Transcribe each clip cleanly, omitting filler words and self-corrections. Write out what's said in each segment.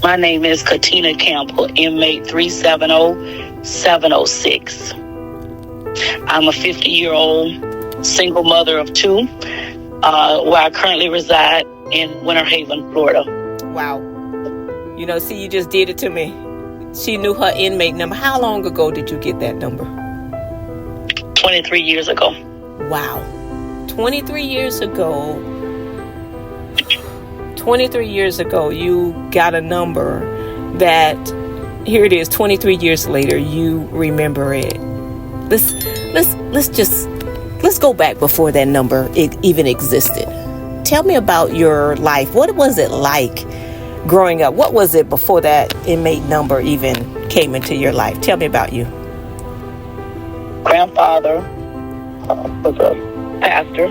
My name is Katina Campbell, inmate 370706. I'm a 50-year-old single mother of two, where I currently reside in Winter Haven, Florida. Wow. See, you just did it to me. She knew her inmate number. How long ago did you get that number? 23 years ago. Wow. 23 years ago. 23 years ago, you got a number that, here it is, 23 years later, you remember it. Let's go back before that number even existed. Tell me about your life. What was it like growing up? What was it before that inmate number even came into your life? Tell me about you. Grandfather was a pastor.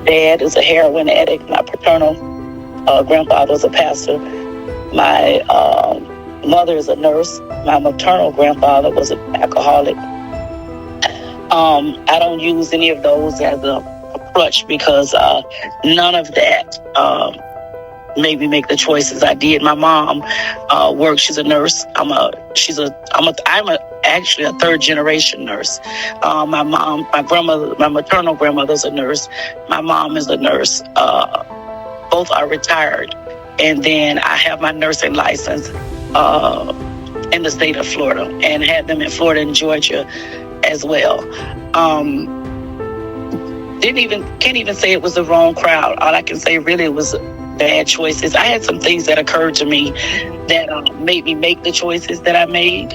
Dad is a heroin addict. My paternal grandfather was a pastor. My mother is a nurse. My maternal grandfather was an alcoholic. I don't use any of those as a crutch because none of that made me make the choices I did. My mom works. She's a nurse. I'm actually a third generation nurse. My maternal grandmother's a nurse. My mom is a nurse. Both are retired. And then I have my nursing license in the state of Florida and had them in Florida and Georgia as well. Can't even say it was the wrong crowd. All I can say really it was bad choices. I had some things that occurred to me that made me make the choices that I made.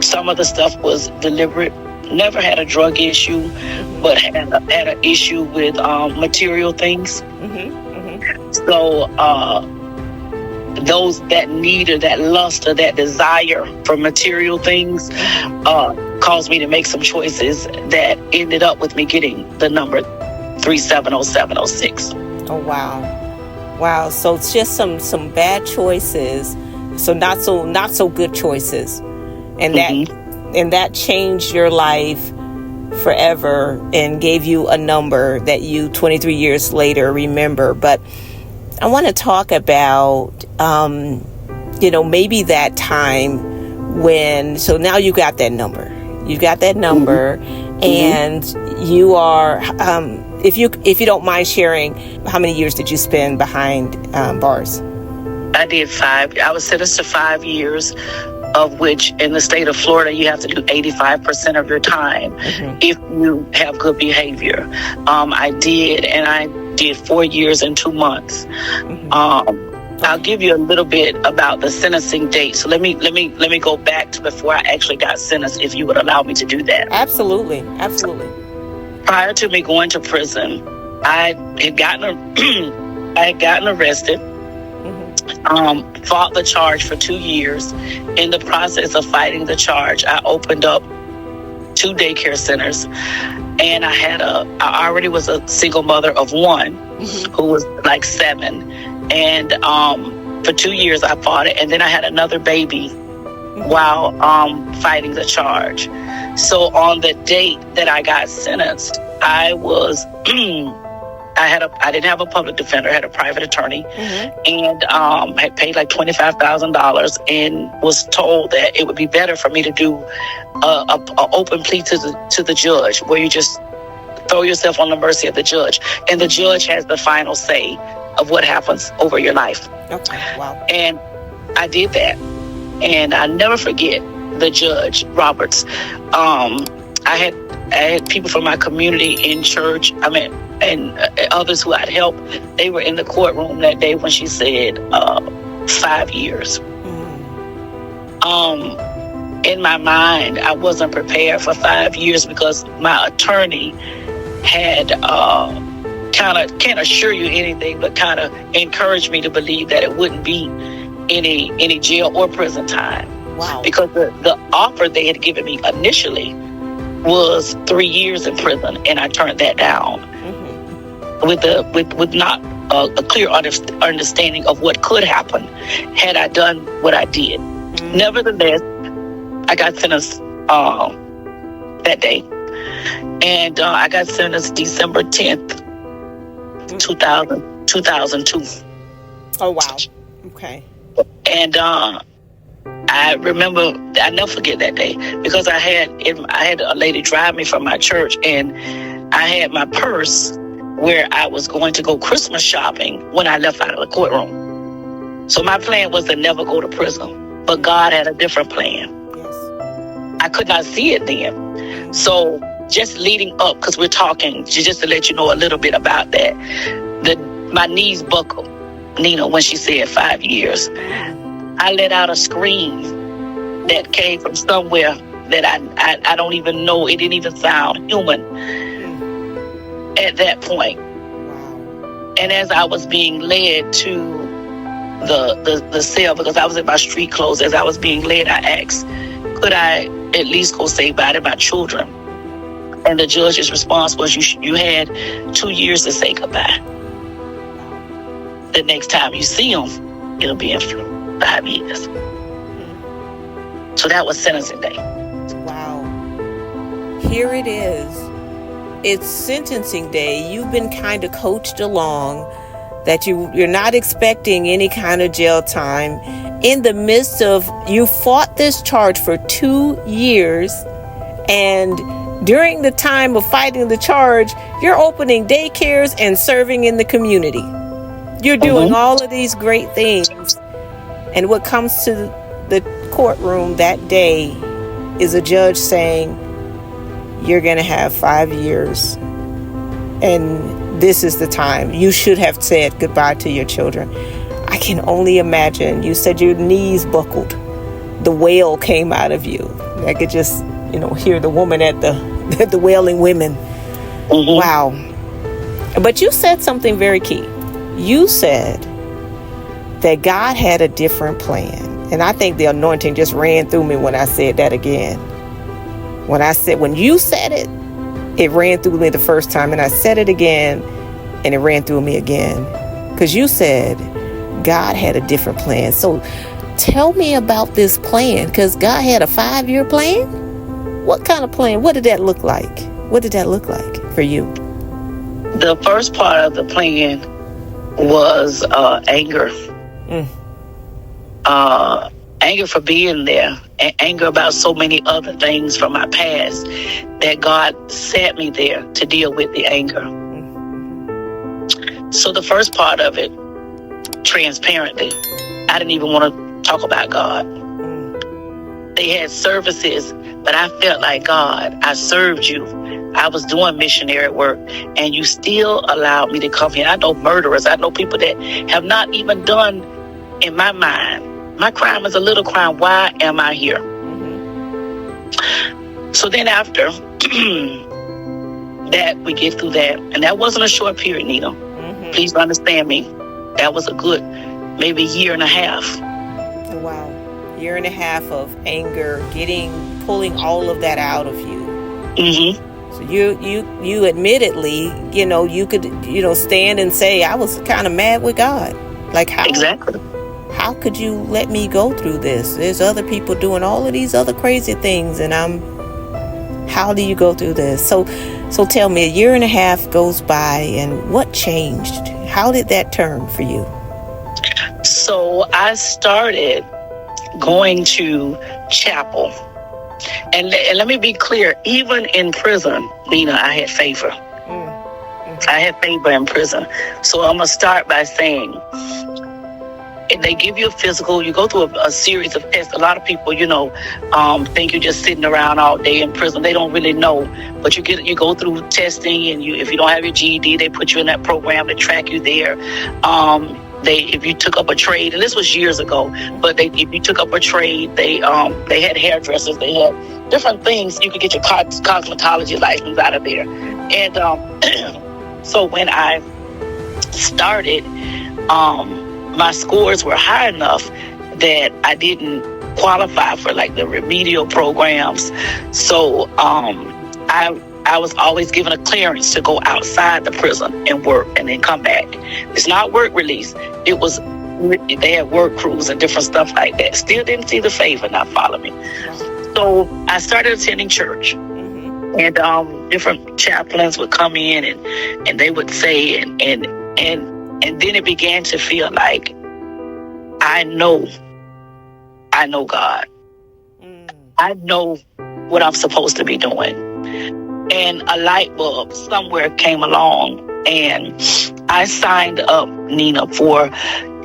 Some of the stuff was deliberate. Never had a drug issue, but had an issue with material things. So those that need or that lust or that desire for material things caused me to make some choices that ended up with me getting the number 370706. Oh wow. So it's just some bad choices, so not so good choices, and that changed your life forever and gave you a number that you 23 years later remember. But I want to talk about maybe that time when, so now you got that number. And you are if you don't mind sharing, how many years did you spend behind bars? I did 5. I was sentenced to 5 years, of which in the state of Florida, you have to do 85% of your time if you have good behavior. I did 4 years and 2 months. I'll give you a little bit about the sentencing date. So let me go back to before I actually got sentenced, if you would allow me to do that. Absolutely. Prior to me going to prison, I had gotten arrested. Fought the charge for 2 years. In the process of fighting the charge, I opened up 2 daycare centers, and I already was a single mother of one who was like 7, and for 2 years I fought it, and then I had another baby while fighting the charge. So on the date that I got sentenced, I didn't have a public defender. I had a private attorney, and had paid like $25,000, and was told that it would be better for me to do a open plea to the judge, where you just throw yourself on the mercy of the judge, and the judge has the final say of what happens over your life. Okay, wow. And I did that, and I never forget the judge Roberts. I had people from my community in church, and others who I'd helped. They were in the courtroom that day when she said 5 years. In my mind, I wasn't prepared for 5 years because my attorney had can't assure you anything, but kind of encouraged me to believe that it wouldn't be any jail or prison time. Wow. Because the offer they had given me initially was 3 years in prison, and I turned that down with not a clear understanding of what could happen had I done what I did. Nevertheless, I got sentenced that day, and I got sentenced December 10th, 2002. Oh, wow. Okay. And I remember, I never forget that day, because I had a lady drive me from my church, and I had my purse where I was going to go Christmas shopping when I left out of the courtroom. So my plan was to never go to prison, but God had a different plan. Yes. I could not see it then. So just leading up, because we're talking, just to let you know a little bit about that, my knees buckled, Nina, when she said 5 years. I let out a scream that came from somewhere that I don't even know. It didn't even sound human at that point. And as I was being led to the cell, because I was in my street clothes, as I was being led, I asked, could I at least go say bye to my children? And the judge's response was, you had 2 years to say goodbye. The next time you see them, it'll be in 5 years. So that was sentencing day. Wow. Here it is. It's sentencing day. You've been kind of coached along that you're not expecting any kind of jail time. In the midst of, you fought this charge for 2 years, and during the time of fighting the charge, you're opening daycares and serving in the community. You're doing all of these great things. And what comes to the courtroom that day is a judge saying, you're going to have 5 years. And this is the time. You should have said goodbye to your children. I can only imagine. You said your knees buckled. The wail came out of you. I could just, hear the woman at the wailing women. Wow. But you said something very key. You said that God had a different plan. And I think the anointing just ran through me when I said that again. When you said it, it ran through me the first time, and I said it again, and it ran through me again. Because you said God had a different plan. So tell me about this plan, because God had a 5-year plan? What kind of plan? What did that look like? What did that look like for you? The first part of the plan was anger. Anger for being there, and anger about so many other things from my past, that God set me there to deal with the anger. So the first part of it, transparently, I didn't even want to talk about God. They had services, but I felt like, God, I served you. I was doing missionary work, and you still allowed me to come here. I know murderers. I know people that have not even done, in my mind, my crime is a little crime. Why am I here? So then after that, we get through that. And that wasn't a short period, Nina. Please understand me. That was a good, maybe year and a half. Wow. Year and a half of anger, pulling all of that out of you. So you admittedly, you could, stand and say, I was kind of mad with God. Like, how? Exactly. How could you let me go through this? There's other people doing all of these other crazy things, and how do you go through this? So tell me, a year and a half goes by, and what changed? How did that turn for you? So I started going to chapel. And let me be clear, even in prison, Nina, I had favor. I had favor in prison. So I'm going to start by saying, if they give you a physical, you go through a series of tests. A lot of people, think you're just sitting around all day in prison. They don't really know. But you go through testing, and if you don't have your GED, they put you in that program to track you there. If you took up a trade, and this was years ago, but if you took up a trade, they had hairdressers, they had different things. You could get your cosmetology license out of there. And so when I started, my scores were high enough that I didn't qualify for like the remedial programs. So I was always given a clearance to go outside the prison and work and then come back. It's not work release. They had work crews and different stuff like that. Still didn't see the favor, not follow me. So I started attending church, and different chaplains would come in and they would say, and then it began to feel like I know God. I know what I'm supposed to be doing. And a light bulb somewhere came along, and I signed up, Nina, for,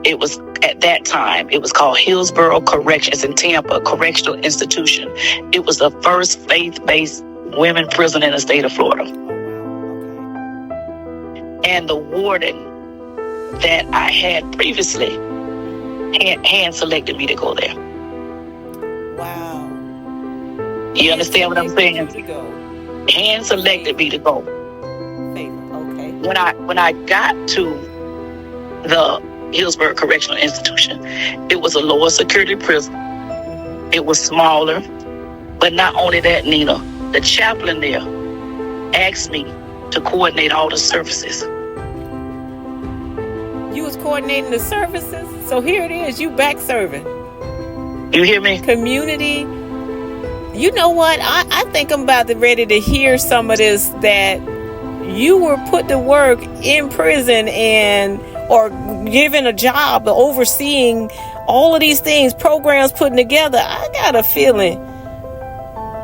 it was at that time, it was called Hillsborough Corrections in Tampa, Correctional Institution. It was the first faith-based women prison in the state of Florida. And the warden that I had previously hand selected me to go there. Wow. You understand what I'm saying? Hand selected me to go. Okay. When I got to the Hillsborough Correctional Institution, it was a lower security prison. It was smaller. But not only that, Nina, the chaplain there asked me to coordinate all the services. You was coordinating the services? So here it is, you back serving. You hear me? Community. You know what? I think I'm about to ready to hear some of this, that you were put to work in prison or given a job overseeing all of these things, programs putting together. I got a feeling.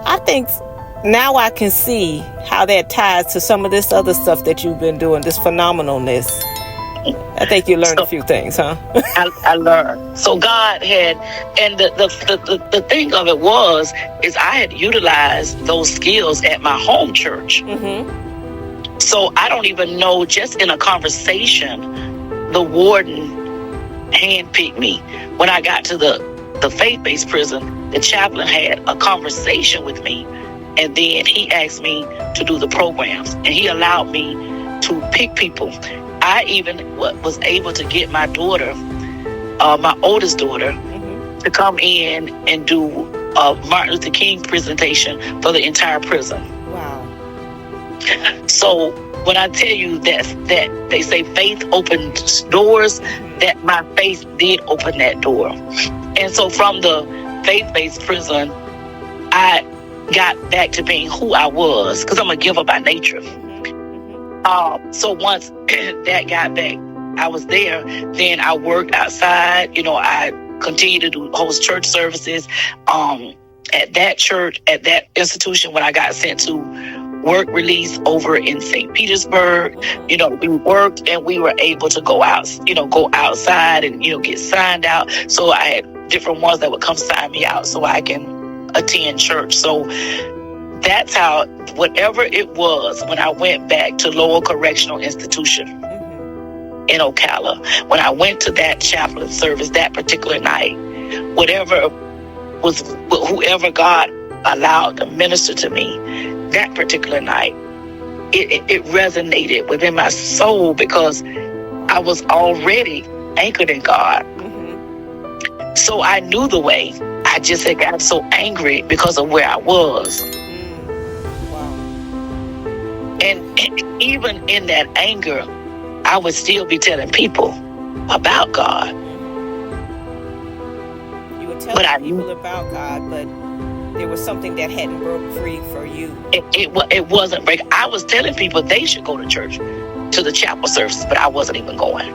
I think now I can see how that ties to some of this other stuff that you've been doing, this phenomenalness. I think you learned a few things, huh? I learned. So God had, and the thing of it is I had utilized those skills at my home church. Mm-hmm. So I don't even know, just in a conversation, the warden handpicked me. When I got to the faith-based prison, the chaplain had a conversation with me, and then he asked me to do the programs, and he allowed me to pick people. I even was able to get my daughter, my oldest daughter, mm-hmm. to come in and do a Martin Luther King presentation for the entire prison. Wow. So when I tell you that they say faith opens doors, mm-hmm. that my faith did open that door. And so from the faith-based prison, I got back to being who I was, because I'm a giver by nature. So once that got back, I was there. Then I worked outside. I continued to host church services. At that church, at that institution, when I got sent to work release over in St. Petersburg, we worked and we were able to go outside and get signed out. So I had different ones that would come sign me out so I can attend church. So that's how, whatever it was, when I went back to Lowell Correctional Institution in Ocala, when I went to that chaplain service that particular night, whoever God allowed to minister to me that particular night, it resonated within my soul, because I was already anchored in God. Mm-hmm. So I knew the way. I just had gotten so angry because of where I was. And even in that anger, I would still be telling people about God. You would tell people about God, but there was something that hadn't broke free for you. It wasn't break. I was telling people they should go to church, to the chapel services, but I wasn't even going.